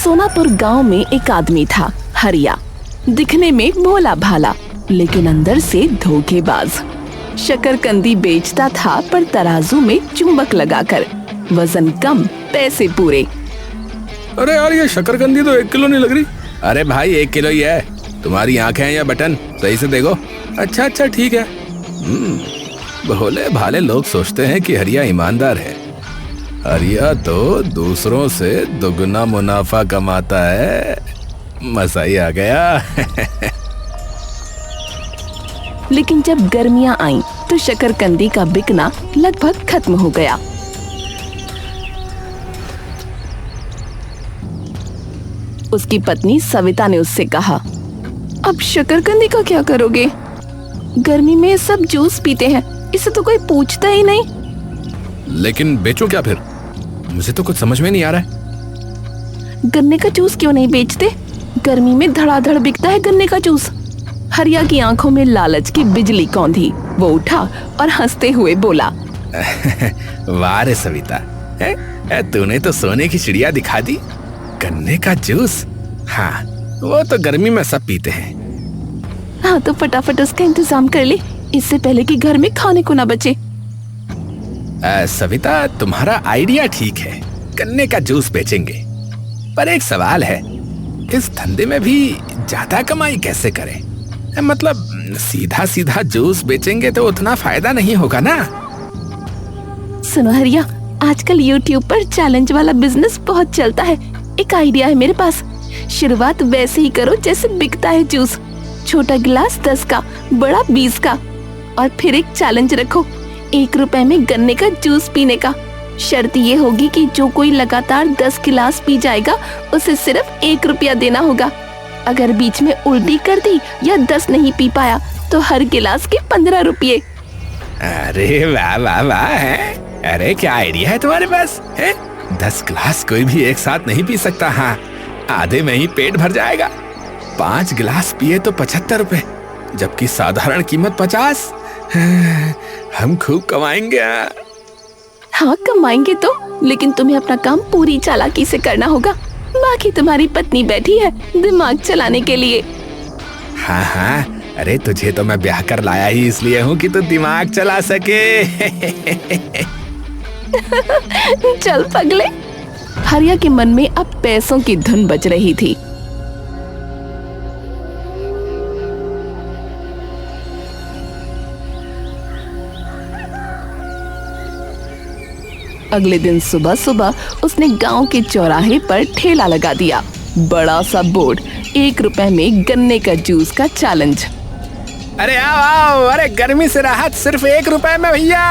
सोनापुर गांव में एक आदमी था, हरिया। दिखने में भोला भाला, लेकिन अंदर से धोखेबाज। शकरकंदी बेचता था, पर तराजू में चुंबक लगाकर। वजन कम, पैसे पूरे। अरे यार, ये शकरकंदी तो 1 किलो नहीं लग रही। अरे भाई 1 किलो ही है। तुम्हारी आंखें हैं या बटन, सही से देखो। अच्छा अच्छा ठीक है। भोले भाले लोग सोचते हैं कि हरिया ईमानदार है। हरिया तो दूसरों से दुगना मुनाफा कमाता है। मजा ही आ गया। लेकिन जब गर्मियां आईं, तो शकरकंदी का बिकना लगभग खत्म हो गया। उसकी पत्नी सविता ने उससे कहा, अब शकरकंदी का क्या करोगे? गर्मी में सब जूस पीते हैं, इसे तो कोई पूछता ही नहीं। लेकिन बेचो क्या फिर? मुझे तो कुछ समझ में नहीं आ रहा है। गन्ने का जूस क्यों नहीं बेचते? गर्मी में धड़ाधड़ बिकता है गन्ने का जूस। हरिया की आंखों में लालच की बिजली कौंधी। वो उठा और हंसते हुए बोला, वाह रे सविता, तूने तो सोने की चिड़िया दिखा दी। गन्ने का जूस, हाँ वो तो गर्मी में सब पीते हैं। हाँ तो फटाफट उसका इंतजाम कर ले, इससे पहले कि घर में खाने को ना बचे। सविता, तुम्हारा आइडिया ठीक है, गन्ने का जूस बेचेंगे। पर एक सवाल है, इस धंधे में भी ज्यादा कमाई कैसे करें? मतलब सीधा सीधा जूस बेचेंगे तो उतना फायदा नहीं होगा ना। सुनो हरिया, आजकल YouTube पर चैलेंज वाला बिजनेस बहुत चलता है। एक आइडिया है मेरे पास। शुरुआत वैसे ही करो जैसे बिकता है जूस। छोटा गिलास 10 का, बड़ा 20 का। और फिर एक चैलेंज रखो, 1 रुपए में गन्ने का जूस पीने का। शर्त ये होगी कि जो कोई लगातार 10 गिलास पी जाएगा, उसे सिर्फ 1 रुपया देना होगा। अगर बीच में उल्टी कर दी या 10 नहीं पी पाया, तो हर गिलास के 15 रुपये। अरे वाह वाह वाह, अरे क्या आइडिया है तुम्हारे पास है? 10 गिलास कोई भी एक साथ नहीं पी सकता। हाँ, आधे में ही पेट भर जाएगा। 5 गिलास पिए तो 75 रुपए, जबकि साधारण कीमत 50। हम खूब कमाएंगे। हाँ कमाएंगे तो, लेकिन तुम्हें अपना काम पूरी चालाकी से करना होगा। बाकी तुम्हारी पत्नी बैठी है दिमाग चलाने के लिए। हाँ हाँ, अरे तुझे तो मैं ब्याह कर लाया ही इसलिए हूँ कि तू दिमाग चला सके। चल पगले। हरिया के मन में अब पैसों की धुन बज रही थी। अगले दिन सुबह सुबह उसने गांव के चौराहे पर ठेला लगा दिया। बड़ा सा बोर्ड, 1 रुपए में गन्ने का जूस का चैलेंज। अरे आओ आओ, अरे गर्मी से राहत सिर्फ 1 रुपए में भैया।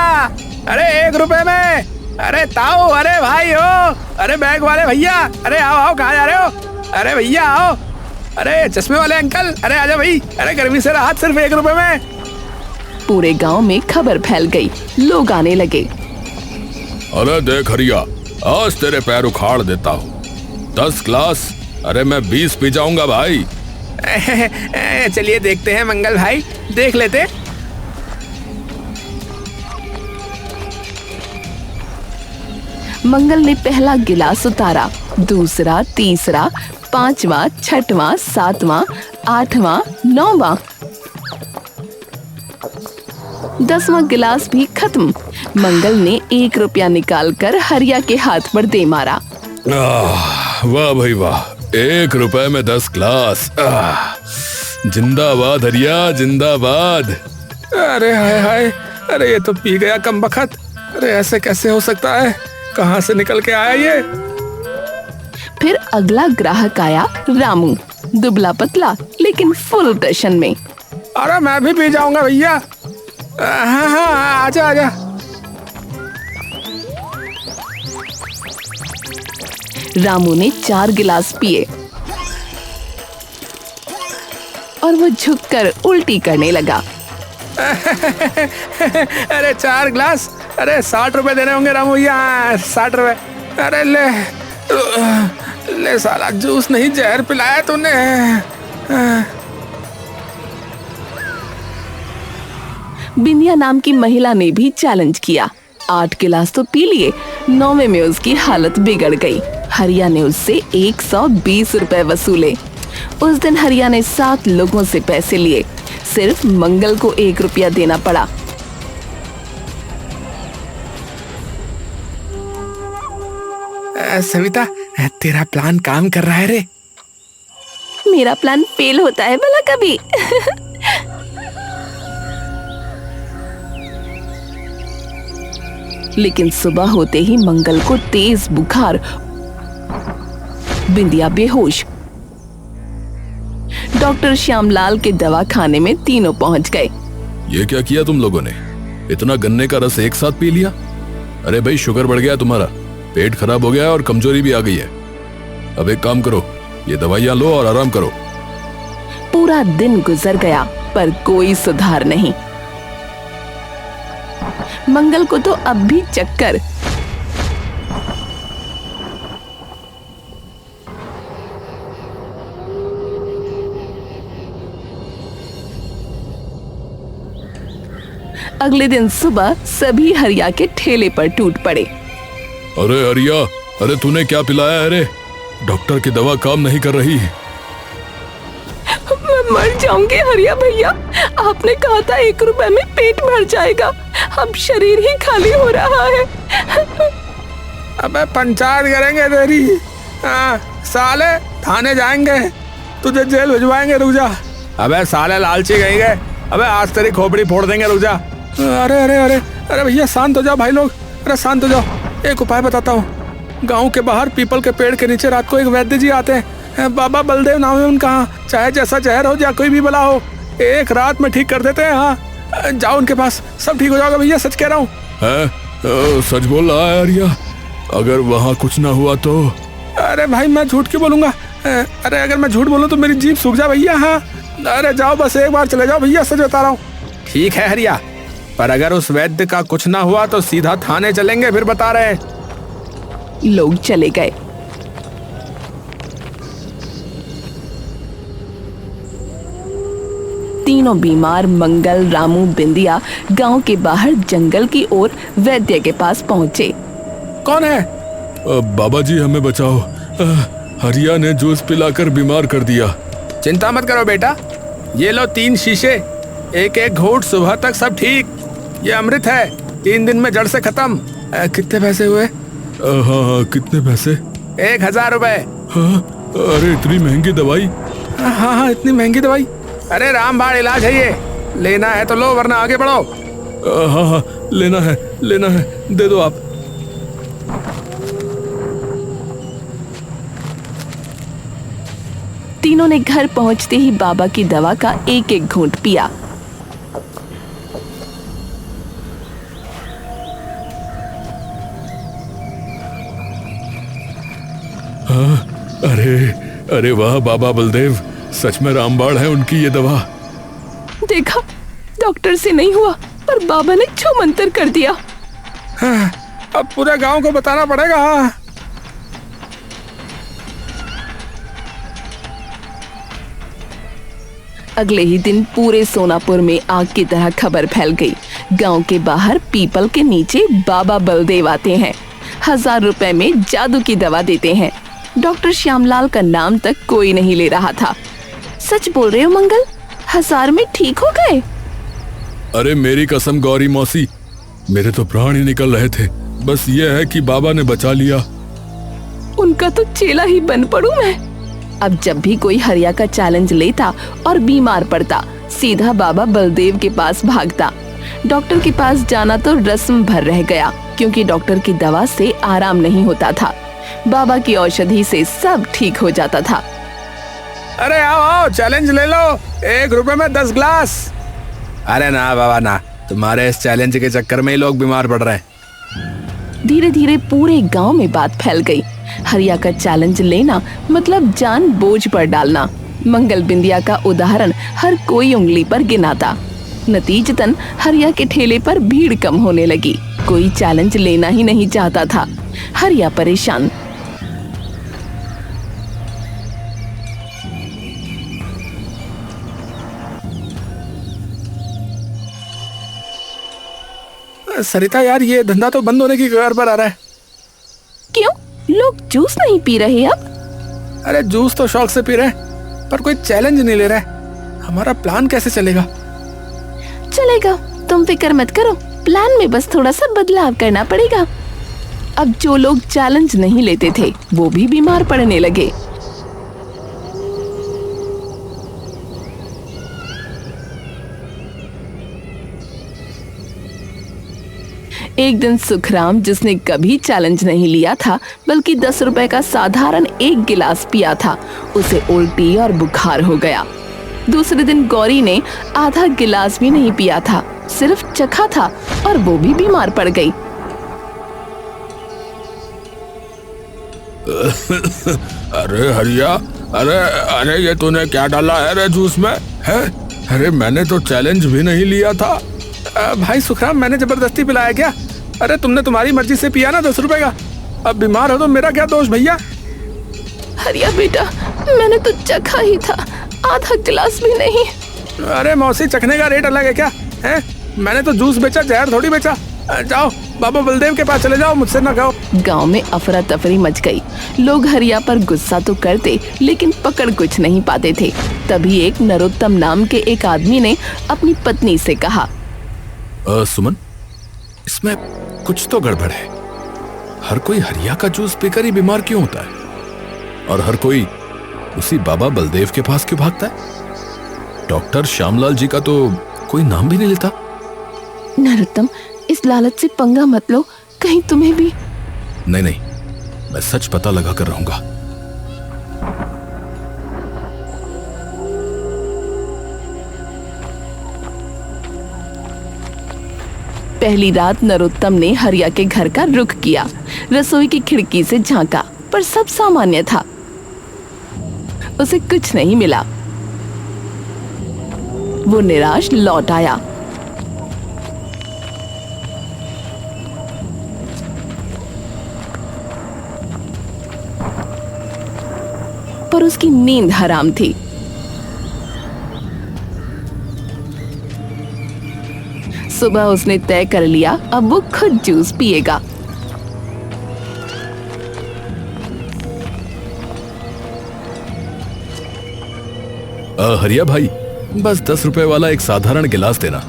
अरे 1 रुपए में, अरे ताऊ, अरे भाई हो, अरे बैग वाले भैया, अरे आओ आओ, कहाँ जा रहे हो? अरे भैया आओ, अरे चश्मे वाले अंकल, अरे आजा भाई, अरे गर्मी से राहत सिर्फ 1 रुपए में। पूरे गांव में खबर फैल गई, लोग आने लगे। अरे देख हरिया, आज तेरे पैर उखाड़ देता हूँ। 10 गिलास, अरे मैं 20 पी जाऊंगा भाई। चलिए देखते हैं मंगल भाई, देख लेते। मंगल ने पहला गिलास उतारा, दूसरा, तीसरा, 5वां, 6वां, 7वां, 8वां, 9वां, 10वां गिलास भी खत्म। मंगल ने 1 रुपया निकालकर हरिया के हाथ पर दे मारा। वाह भाई वाह, 1 रुपए में 10 गिलास। जिंदाबाद हरिया, जिंदाबाद। अरे हाय हाय, अरे ये तो पी गया कमबख्त। अरे ऐसे कैसे हो सकता है? कहाँ से निकल के आया ये? फिर अगला ग्राहक आया, रामू, दुबला पतला लेकिन फुल टशन में। अरे मैं भी पी जाऊंगा भैया। हाँ हाँ, आजा आजा। रामू ने 4 गिलास पिए और वो झुककर उल्टी करने लगा। अरे 4 गिलास, अरे 60 रुपए देने होंगे रामू भैया, 60 रुपए। अरे ले साला, जूस नहीं जहर पिलाया तूने। बिंदिया नाम की महिला ने भी चैलेंज किया। 8 गिलास तो पी लिए, 9वें में उसकी हालत बिगड़ गई। हरिया ने उससे 120 रुपए वसूले। उस दिन हरिया ने 7 लोगों से पैसे लिए, सिर्फ मंगल को 1 रुपया देना पड़ा। सविता, तेरा प्लान काम कर रहा है रे। मेरा प्लान फेल होता है भला कभी? लेकिन सुबह होते ही मंगल को तेज बुखार, बिंदिया बेहोश। डॉक्टर श्यामलाल के दवाखाने में तीनों पहुंच गए। ये क्या किया तुम लोगों ने? इतना गन्ने का रस एक साथ पी लिया? अरे भाई, शुगर बढ़ गया तुम्हारा, पेट खराब हो गया और कमजोरी भी आ गई है। अब एक काम करो, ये दवाइयां लो और आराम करो। पूरा दिन गुजर गया पर कोई सुधार नहीं। मंगल को तो अब भी चक्कर। अगले दिन सुबह सभी हरिया के ठेले पर टूट पड़े। अरे हरिया, अरे तूने क्या पिलाया है रे? डॉक्टर की दवा काम नहीं कर रही। मैं मर जाऊंगी हरिया भैया, आपने कहा था 1 रुपए में पेट भर जाएगा, अब शरीर ही खाली हो रहा है। अबे पंचायत करेंगे तेरी। साले थाने जाएंगे, तुझे जेल भिजवाएंगे, रुक जा। अबे साले लालची गई गए, अबे आज तेरी खोपड़ी फोड़ देंगे, रुक जा। अरे अरे अरे अरे भैया शांत हो जाओ भाई लोग, अरे शांत हो जाओ। एक उपाय बताता हूँ। गांव के बाहर पीपल के पेड़ के नीचे रात को एक वैद्य जी आते हैं, बाबा बलदेव नाम है उनका। चाहे जैसा जहर हो या कोई भी बला हो, एक रात में ठीक कर देते हैं। हाँ, जाओ उनके पास, सब ठीक हो जाएगा भैया, सच कह रहा हूँ। सच बोल रहा है हरिया? अगर वहाँ कुछ ना हुआ तो? अरे भाई मैं झूठ क्यों बोलूंगा? अरे अगर मैं झूठ बोलूँ तो मेरी जीभ सूख जा भैया। हाँ, अरे जाओ बस एक बार चले जाओ भैया, सच बता रहा हूँ। ठीक है हरिया, पर अगर उस वैद्य का कुछ ना हुआ तो सीधा थाने चलेंगे, फिर बता रहे हैं। लोग चले गए। तीनों बीमार मंगल, रामू, बिंदिया गांव के बाहर जंगल की ओर वैद्य के पास पहुंचे। कौन है? बाबा जी हमें बचाओ, हरिया ने जूस पिलाकर बीमार कर दिया। चिंता मत करो बेटा, ये लो 3 शीशे, एक एक घूंट, सुबह तक सब ठीक। ये अमृत है, 3 दिन में जड़ से खत्म। कितने पैसे हुए? हाँ, कितने पैसे? 1000 रुपए। हाँ, अरे इतनी महंगी दवाई? हाँ, इतनी महंगी दवाई? अरे रामबाण इलाज है ये, लेना है तो लो वरना आगे बढ़ो। हाँ, लेना है, दे दो आप। तीनों ने घर पहुंचते ही बाबा की दवा का एक एक घूंट पिया। हाँ, अरे वाह बाबा बलदेव, सच में रामबाण है उनकी ये दवा। देखा, डॉक्टर से नहीं हुआ पर बाबा ने छू मंतर कर दिया। हाँ, अब पूरे गांव को बताना पड़ेगा। अगले ही दिन पूरे सोनापुर में आग की तरह खबर फैल गई। गांव के बाहर पीपल के नीचे बाबा बलदेव आते हैं, 1000 रुपए में जादू की दवा देते हैं। डॉक्टर श्यामलाल का नाम तक कोई नहीं ले रहा था। सच बोल रहे हो मंगल, 1000 में ठीक हो गए? अरे मेरी कसम गौरी मौसी, मेरे तो प्राण ही निकल रहे थे। बस ये है कि बाबा ने बचा लिया। उनका तो चेला ही बन पड़ूं मैं। अब जब भी कोई हरिया का चैलेंज लेता और बीमार पड़ता, सीधा बाबा बलदेव के पास भागता। डॉक्टर के पास जाना तो रस्म भर रह गया, क्योंकि डॉक्टर की दवा से आराम नहीं होता था। बाबा की औषधि से सब ठीक हो जाता था। अरे आओ चैलेंज ले लो, 1 रुपए में 10 ग्लास। अरे ना बाबा ना, तुम्हारे इस चैलेंज के चक्कर में ही लोग बीमार पड़ रहे हैं। धीरे धीरे पूरे गांव में बात फैल गई। हरिया का चैलेंज लेना मतलब जान बोझ पर डालना। मंगल, बिंदिया का उदाहरण हर कोई उंगली पर गिनाता। नतीजतन हरिया के ठेले पर भीड़ कम होने लगी। कोई चैलेंज लेना ही नहीं चाहता था। हरिया परेशान। सरिता यार, ये धंधा तो बंद होने की कगार पर आ रहा है। क्यों? लोग जूस नहीं पी रहे अब। अरे जूस तो शौक से पी रहे हैं, पर कोई चैलेंज नहीं ले रहा है। हमारा प्लान कैसे चलेगा? चलेगा, तुम फिक्र मत करो। प्लान में बस थोड़ा सा बदलाव करना पड़ेगा। अब जो लोग चैलेंज नहीं लेते थे वो भी बीमार पड़ने लगे। एक दिन सुखराम, जिसने कभी चैलेंज नहीं लिया था बल्कि 10 रुपए का साधारण एक गिलास पिया था, उसे उल्टी और बुखार हो गया। दूसरे दिन गौरी ने आधा गिलास भी नहीं पिया था, सिर्फ चखा था और वो भी बीमार पड़ गई। अरे हरिया, अरे अरे ये तूने क्या डाला है रे जूस में? है? अरे मैंने तो चैलेंज भी नहीं लिया था। भाई सुखराम, मैंने जबरदस्ती पिलाया क्या? अरे तुमने तुम्हारी मर्जी से पिया ना 10 रुपए का। अब बीमार हो तो मेरा क्या दोष भैया? हरिया बेटा, मैंने तो चखा ही था, आधा गिलास भी नहीं। अरे मौसी, चखने का रेट अलग है क्या? है? मैंने तो जूस बेचा, जहर थोड़ी बेचा। जाओ बाबा बलदेव के पास चले जाओ, मुझसे ना खाओ। गांव में अफरा तफरी मच गई। लोग हरिया पर गुस्सा तो करते लेकिन पकड़ कुछ नहीं पाते थे। तभी एक नरोत्तम नाम के एक आदमी ने अपनी पत्नी से कहा, सुमन, इसमें कुछ तो गड़बड़ है। हर कोई हरिया का जूस पीकर ही बीमार क्यों होता है, और हर कोई उसी बाबा बलदेव के पास क्यों भागता है? डॉक्टर श्यामलाल जी का तो कोई नाम भी नहीं लेता। नरोत्तम, इस लालच से पंगा मत लो, कहीं तुम्हें भी। नहीं नहीं, मैं सच पता लगा कर रहूंगा। पहली रात नरोत्तम ने हरिया के घर का रुख किया। रसोई की खिड़की से झांका, पर सब सामान्य था। उसे कुछ नहीं मिला। वो निराश लौट आया। पर उसकी नींद हराम थी। सुबह उसने तय कर लिया, अब वो खुद जूस पिएगा। हरिया भाई, बस 10 रुपए वाला एक साधारण गिलास देना।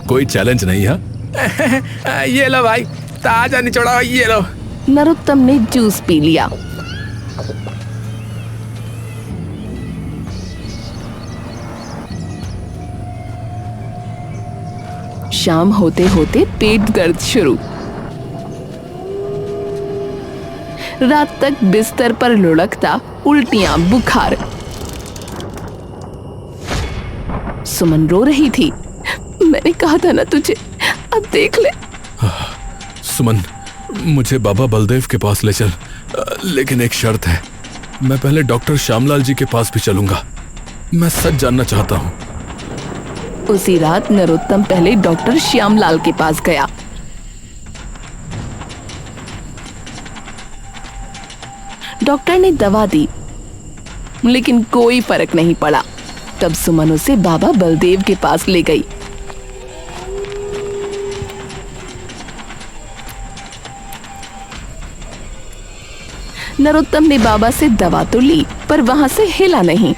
कोई चैलेंज नहीं है। ये लो भाई, ताजा निचोड़ा, ये लो। नरोत्तम ने जूस पी लिया। शाम होते होते पेट दर्द शुरू। रात तक बिस्तर पर लुढ़कता, उल्टियां, बुखार। सुमन रो रही थी। मैंने कहा था ना तुझे, अब देख ले। सुमन, मुझे बाबा बलदेव के पास ले चल, लेकिन एक शर्त है। मैं पहले डॉक्टर श्यामलाल जी के पास भी चलूंगा। मैं सच जानना चाहता हूँ। उसी रात नरोत्तम पहले डॉक्टर श्यामलाल के पास गया। डॉक्टर ने दवा दी, लेकिन कोई फर्क नहीं पड़ा। तब सुमन उसे बाबा बलदेव के पास ले गई। नरोत्तम ने बाबा से दवा तो ली, पर वहां से हिला नहीं।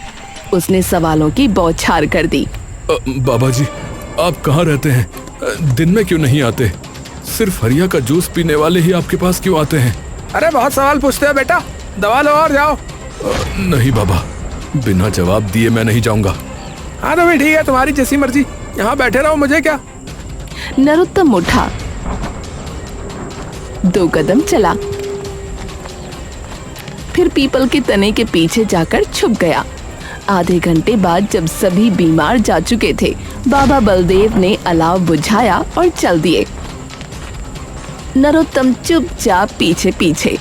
उसने सवालों की बौछार कर दी। बाबा जी, आप कहाँ रहते हैं? दिन में क्यों नहीं आते? सिर्फ हरिया का जूस पीने वाले ही आपके पास क्यों आते हैं? अरे बहुत सवाल पूछते हो बेटा, दवा लो और जाओ। नहीं बाबा, बिना जवाब दिए मैं नहीं जाऊंगा। हाँ तो भाई ठीक है, तुम्हारी जैसी मर्जी, यहाँ बैठे रहो, मुझे क्या। नरोत्तम उठा, 2 कदम चला, फिर पीपल के तने के पीछे जाकर छुप गया। आधे घंटे बाद जब सभी बीमार जा चुके थे, बाबा बलदेव ने अलाव बुझाया और चल दिए। नरोत्तम चुपचाप पीछे पीछे।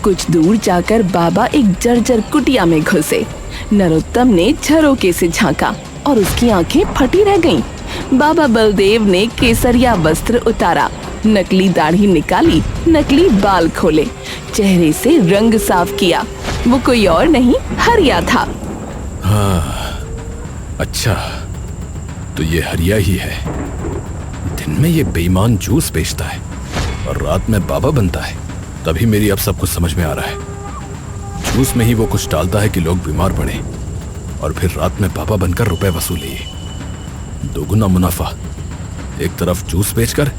कुछ दूर जाकर बाबा एक जर्जर कुटिया में घुसे। नरोत्तम ने झरोके से झांका और उसकी आंखें फटी रह गईं। बाबा बलदेव ने केसरिया वस्त्र उतारा, नकली दाढ़ी निकाली, नकली बाल खोले, चेहरे से रंग साफ किया। वो कोई और नहीं, हरिया था। हाँ, अच्छा, तो ये हरिया ही है। दिन में ये बेईमान जूस बेचता है और रात में बाबा बनता है। तभी मेरी अब सब कुछ समझ में आ रहा है। जूस में ही वो कुछ डालता है कि लोग बीमार पड़े और फिर रात में बाबा बनकर रुपए वसूले। दोगुना मुनाफा, एक तरफ जूस बेचकर,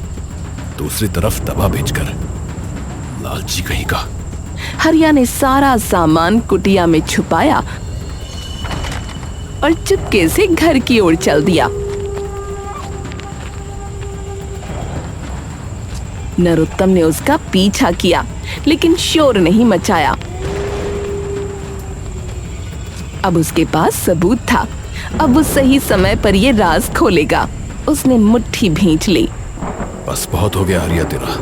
दूसरी तरफ दवा बेचकर। लालची कहीं का। हरिया ने सारा सामान कुटिया में छुपाया और चुपके से घर की ओर चल दिया। नरोत्तम ने उसका पीछा किया लेकिन शोर नहीं मचाया। अब उसके पास सबूत था। अब वो सही समय पर ये राज खोलेगा। उसने मुट्ठी भींच ली। बस बहुत हो गया हरिया तेरा।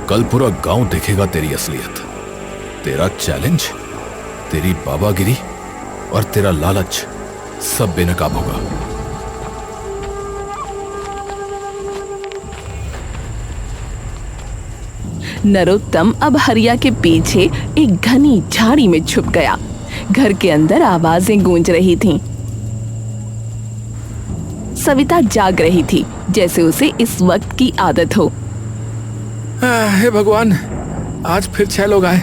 कल पूरा गांव देखेगा तेरी असलियत। तेरा चैलेंज, तेरी बाबागिरी और तेरा लालच सब बेनकाब होगा। नरोत्तम अब हरिया के पीछे एक घनी झाड़ी में छुप गया। घर के अंदर आवाजें गूंज रही थीं। सविता जाग रही थी, जैसे उसे इस वक्त की आदत हो। हे भगवान, आज फिर 6 लोग आए।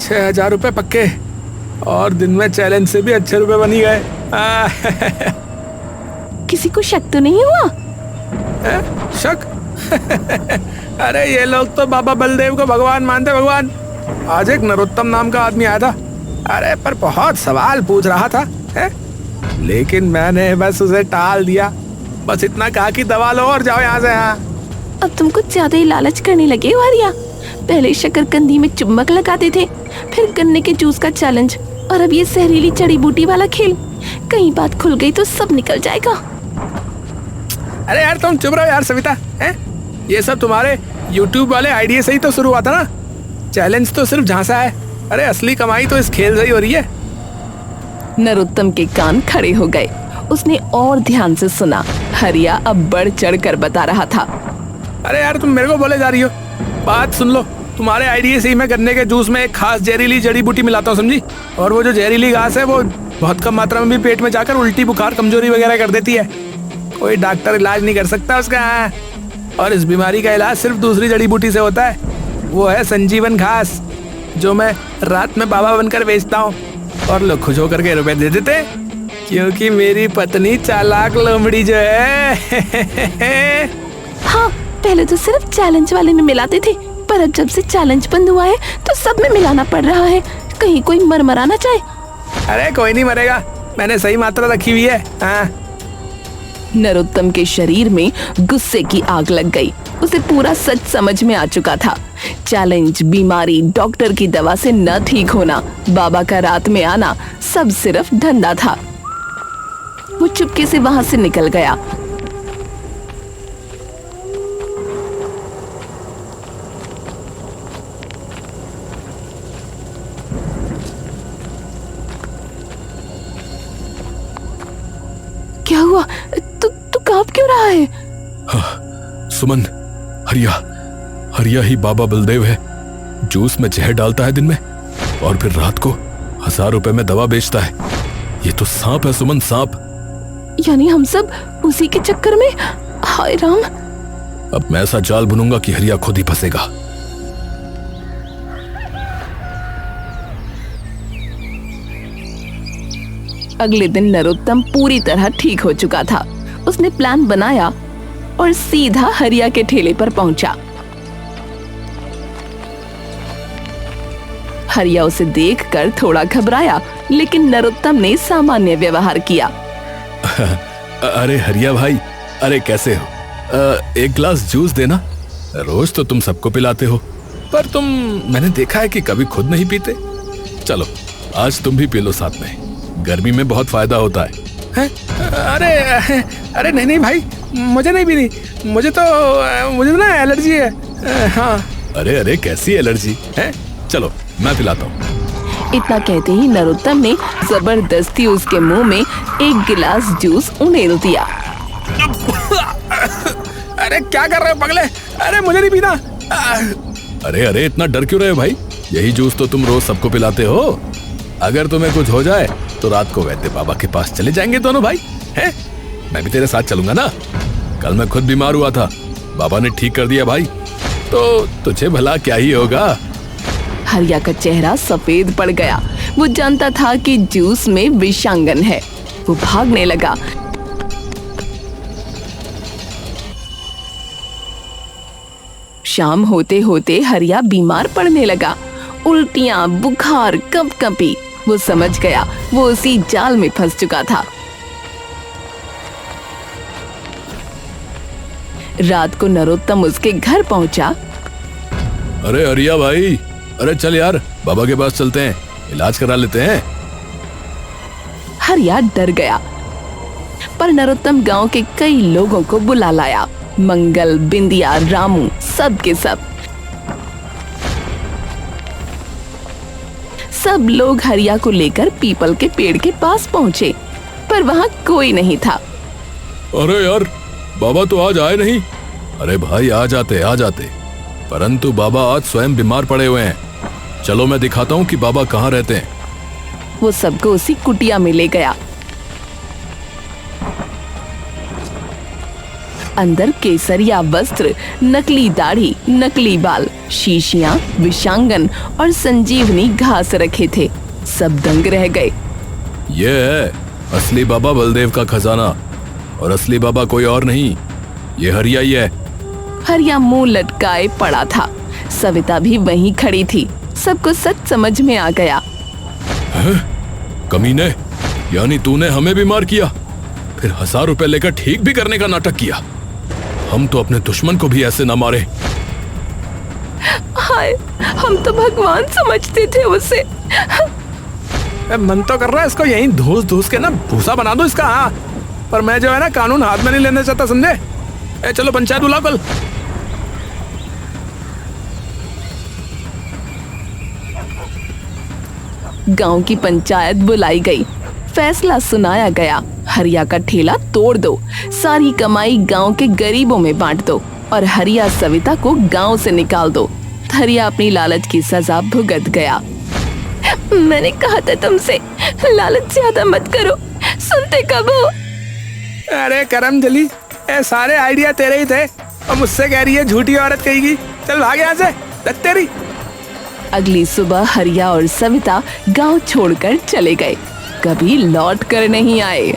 6,000 रुपए पक्के और दिन में चैलेंज से भी अच्छे रुपए बनी गए। किसी को शक तो नहीं हुआ? शक? अरे ये लोग तो बाबा बलदेव को भगवान मानते। भगवान। आज एक नरोत्तम नाम का आदमी आया था। अरे पर बहुत सवाल पूछ रहा था है? लेकिन मैंने बस उसे टाल दिया। बस इतना कहा कि दवा लो और जाओ यहाँ से। हाँ, अब तुम कुछ ज्यादा ही लालच करने लगे हो हरिया। पहले शकरकंदी में चुम्बक लगाते थे, फिर गन्ने के जूस का चैलेंज, और अब ये जहरीली जड़ी बूटी वाला खेल। कहीं बात खुल गई तो सब निकल जाएगा। अरे यार तुम चुप रहो यार सविता। हैं? ये सब तुम्हारे YouTube वाले आइडिया से ही तो शुरू हुआ था ना। चैलेंज तो सिर्फ झांसा है। अरे असली कमाई तो इस खेल से ही हो रही है। नरोत्तम के कान खड़े हो गए। उसने और ध्यान से सुना। हरिया अब बढ़ चढ़ कर बता रहा था। अरे यार तुम मेरे को बोले जा रही हो, बात सुन लो। तुम्हारे आइडिया से ही मैं गन्ने के जूस में एक खास जहरीली जड़ी बूटी मिलाता हूँ, समझी? और वो जो जहरीली घास है वो बहुत कम मात्रा में भी पेट में जाकर उल्टी, बुखार, कमजोरी वगैरह कर देती है। कोई डॉक्टर इलाज नहीं कर सकता उसका। और इस बीमारी का इलाज सिर्फ दूसरी जड़ी बूटी से होता है। वो है संजीवन घास, जो मैं रात में बाबा बनकर बेचता हूँ और लोग खुश होकर के रुपए दे देते, क्योंकि मेरी पत्नी चालाक लोमड़ी जो है। हाँ, पहले तो सिर्फ चैलेंज वाले में मिलाते थे, पर अब जब से चैलेंज बंद हुआ है तो सब में मिलाना पड़ रहा है। कहीं कोई मर ना जाए। अरे कोई नहीं मरेगा, मैंने सही मात्रा रखी हुई है। हाँ। नरोत्तम के शरीर में गुस्से की आग लग गई। उसे पूरा सच समझ में आ चुका था। चैलेंज, बीमारी, डॉक्टर की दवा से न ठीक होना, बाबा का रात में आना, सब सिर्फ धंधा था। वो चुपके से वहां से निकल गया। क्या हुआ? तू कांप क्यों रहा है? हाँ, सुमन, हरिया ही बाबा बलदेव है। जूस में जहर डालता है दिन में और फिर रात को 1000 रुपए में दवा बेचता है। ये तो सांप है सुमन, सांप। यानी हम सब उसी के चक्कर में? हाय राम। अब मैं ऐसा जाल बुनूंगा कि हरिया खुद ही फंसेगा। अगले दिन नरोत्तम पूरी तरह ठीक हो चुका था। उसने प्लान बनाया और सीधा हरिया के ठेले पर पहुंचा। हरिया उसे देखकर थोड़ा घबराया, लेकिन नरोत्तम ने सामान्य व्यवहार किया। अरे हरिया भाई, अरे कैसे हो? एक गिलास जूस देना। रोज तो तुम सबको पिलाते हो, पर मैंने देखा है कि कभी खुद नहीं पीते। चलो आज तुम भी पी लो साथ में, गर्मी में बहुत फायदा होता है। अरे नहीं भाई, मुझे नहीं पीनी। मुझे तो ना एलर्जी है। हाँ। अरे कैसी एलर्जी है? चलो मैं पिलाता हूँ। इतना कहते ही नरोत्तम ने जबरदस्ती उसके मुंह में एक गिलास जूस उंडेल दिया। अरे क्या कर रहे हो पगले? अरे मुझे नहीं पीना। अरे इतना डर क्यों रहे हो भाई? यही जूस तो तुम रोज सबको पिलाते हो। अगर तुम्हें कुछ हो जाए तो रात को वैद्य बाबा के पास चले जाएंगे दोनों भाई। हैं? मैं भी तेरे साथ चलूंगा ना। कल मैं खुद बीमार हुआ था, बाबा ने ठीक कर दिया भाई। तो तुझे भला क्या ही होगा? हरिया का चेहरा सफेद पड़ गया। वो जानता था कि जूस में विषांगन है। वो भागने लगा। शाम होते होते हरिया बीमार पड़ने लगा। उल्टियां, बुखार, कंपकंपी। वो समझ गया वो उसी जाल में फंस चुका था। रात को नरोत्तम उसके घर पहुंचा। अरे हरिया भाई, अरे चल यार, बाबा के पास चलते हैं, इलाज करा लेते हैं। हरिया डर गया, पर नरोत्तम गांव के कई लोगों को बुला लाया। मंगल, बिंदिया, रामू, सब के सब लोग हरिया को लेकर पीपल के पेड़ के पास पहुंचे, पर वहां कोई नहीं था। अरे यार, बाबा तो आज आए नहीं। अरे भाई आ जाते, परंतु बाबा आज स्वयं बीमार पड़े हुए हैं। चलो मैं दिखाता हूँ कि बाबा कहाँ रहते हैं। वो सबको उसी कुटिया में ले गया। अंदर केसरिया वस्त्र, नकली दाढ़ी, नकली बाल, शीशियां, विषांगन और संजीवनी घास रखे थे। सब दंग रह गए। ये है असली बाबा बलदेव का खजाना, और असली बाबा कोई और नहीं, ये हरिया ही है। हरिया मुंह लटकाए पड़ा था। सविता भी वहीं खड़ी थी। सबको सच समझ में आ गया। कमीने, यानी तूने हमें बीमार किया, फिर 1000 रुपए लेकर ठीक भी करने का नाटक किया। हम तो अपने दुश्मन को भी ऐसे न मारे। हाय, हम तो भगवान समझते थे उसे। मन तो कर रहा है इसको यहीं धूस के ना भूसा बना दो इसका। हाँ, पर मैं जो है ना कानून हाथ में नहीं लेना चाहता, समझे। चलो पंचायत बुलाओ कल। गांव की पंचायत बुलाई गई। फैसला सुनाया गया। हरिया का ठेला तोड़ दो, सारी कमाई गांव के गरीबों में बांट दो और हरिया सविता को गांव से निकाल दो। हरिया अपनी लालच की सजा भुगत गया। मैंने कहा था तुमसे, लालच ज्यादा मत करो, सुनते कब हो? अरे करमजली, ये सारे आइडिया तेरे ही थे और मुझसे कह रही है झूठी औरत कहेगी। चल भाग यहाँ से, लग तेरी। अगली सुबह हरिया और सविता गांव छोड़कर चले गए। कभी लौट कर नहीं आए।